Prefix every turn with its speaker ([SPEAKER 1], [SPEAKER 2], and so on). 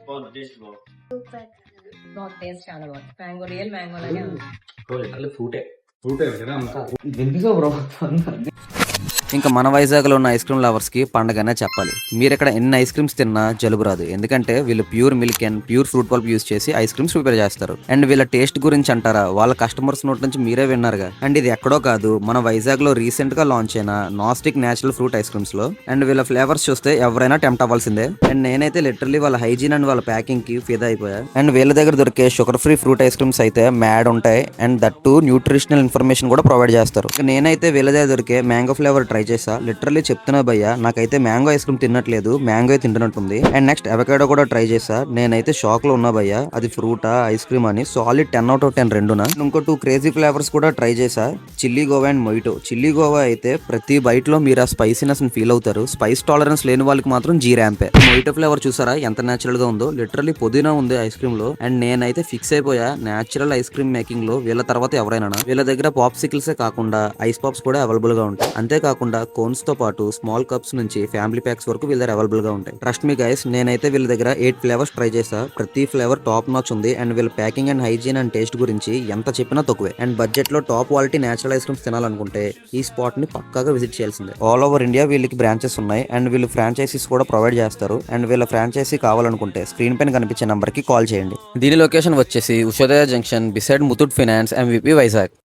[SPEAKER 1] Super.
[SPEAKER 2] బాగా taste చాలా బాగుంది. మ్యాంగో రియల్ మ్యాంగో లాగే ఉంది.
[SPEAKER 3] ఫ్రూటే కదా
[SPEAKER 4] ఎందుకో బ్రో
[SPEAKER 5] ఇంకా మన వైజాగ్లో ఉన్న ఐస్ క్రీమ్ లవర్స్కి పండగనే చెప్పాలి. మీరు ఇక్కడ ఎన్ని ఐస్ క్రీమ్స్ తిన్నా జలుబు రాదు. ఎందుకంటే వీళ్ళు pure milk and pure fruit pulp use చేసి ఐస్ క్రీమ్స్ ప్రిపేర్ చేస్తారు. అండ్ వీళ్ళ టేస్ట్ గురించి అంటారా, వాళ్ళ కస్టమర్స్ నోట్ నుంచి మీరే విన్నారుగా. అండ్ ఇది ఎక్కడో కాదు, మన వైజాగ్లో రీసెంట్గా లాంచ్ అయిన నాస్టిక్ న్యాచురల్ ఫ్రూట్ ఐస్ క్రీమ్స్లో. అండ్ వీళ్ళ ఫ్లేవర్స్ చూస్తే ఎవరైనా టెంప్ట్ అవ్వాల్సిందే. అండ్ నేనైతే లిటరల్లీ వాళ్ళ హైజీన్ అండ్ వాళ్ళ ప్యాకింగ్కి ఫిదా అయిపోయా. అండ్ వీళ్ళ దగ్గర దొరికే sugar free fruit ice creams అయితే మ్యాడ్ ఉంటాయి. అండ్ దట్టు న్యూట్రిషనల్ ఇన్ఫర్మేషన్ కూడా ప్రొవైడ్ చేస్తారు. నేనైతే వీళ్ళ దగ్గర దొరికే మ్యాంగో ఫ్లేవర్ ట్రై చేసా. లిటరల్లీ చెప్తున్నా భయ్యా, నాకైతే మ్యాంగో ఐస్ క్రీమ్ తిన్నట్లేదు, మ్యాంగో తింటున్నట్టుంది. అండ్ నెక్స్ట్ అవకాడో కూడా ట్రై చేసా. నేనైతే షాక్ లో ఉన్నా భయ్యా, అది ఫ్రూటా ఐస్ క్రీమ్ అని. సాలిడ్ 10/10 రెండునా. ఇంకో 2 క్రేజీ ఫ్లేవర్స్ కూడా ట్రై చేసా, chilli guava and mojito. Chilli guava అయితే ప్రతి బైట్ లో మీరు ఆ స్పైసీనెస్ ఫీల్ అవుతారు. స్పైస్ టాలరెన్స్ లేని వాళ్ళకి మాత్రం జీ ర్యాంపే. మొయిటో ఫ్లేవర్ చూసారా ఎంత నేచురల్ గా ఉందో. లిటరల్లీ పుదీనా ఉంది ఐస్ క్రీమ్ లో. అండ్ నేనైతే ఫిక్స్ అయిపోయా, నేచురల్ ఐస్ క్రీమ్ మేకింగ్ లో వీళ్ళ తర్వాత ఎవరైనా. వీళ్ళ దగ్గర పాప్సికిల్సే కాకుండా ఐస్ పాప్స్ కూడా అవైలబుల్ గా ఉంటాయి. అంతేకాకుండా కోన్స్ తో పాటు స్మాల్ కప్స్ నుంచి ఫ్యామిలీ ప్యాక్స్ వరకు వీళ్ళ దగ్గర అవైలబుల్ గా ఉంటాయి. ట్రస్ట్ మీ గైస్, నేనైతే వీళ్ళ దగ్గర 8 ఫ్లేవర్స్ ట్రై చేసా. ప్రతి ఫ్లేవర్ టాప్ నాచ్ ఉంది. అండ్ వీళ్ళ packing and hygiene and taste గురించి ఎంత చెప్పినా తక్కువే. అండ్ బడ్జెట్ లో top quality natural ice creams తినాలనుకుంటే ఈ స్పాట్ ని పక్కాగా విజిట్ చేయాల్సిందే. ఆల్ ఓవర్ ఇండియా వీళ్ళకి బ్రాంచెస్ ఉన్నాయి. అండ్ వీళ్ళు ఫ్రాంచైజీస్ కూడా ప్రొవైడ్ చేస్తారు. అండ్ వీళ్ళ ఫ్రాంచైజీ కావాలనుకుంటే స్క్రీన్ పైన కనిపించే నంబర్ కి కాల్ చేయండి. దీని లొకేషన్ వచ్చేసి Ushodaya junction beside Muthoot finance MVP Vizag.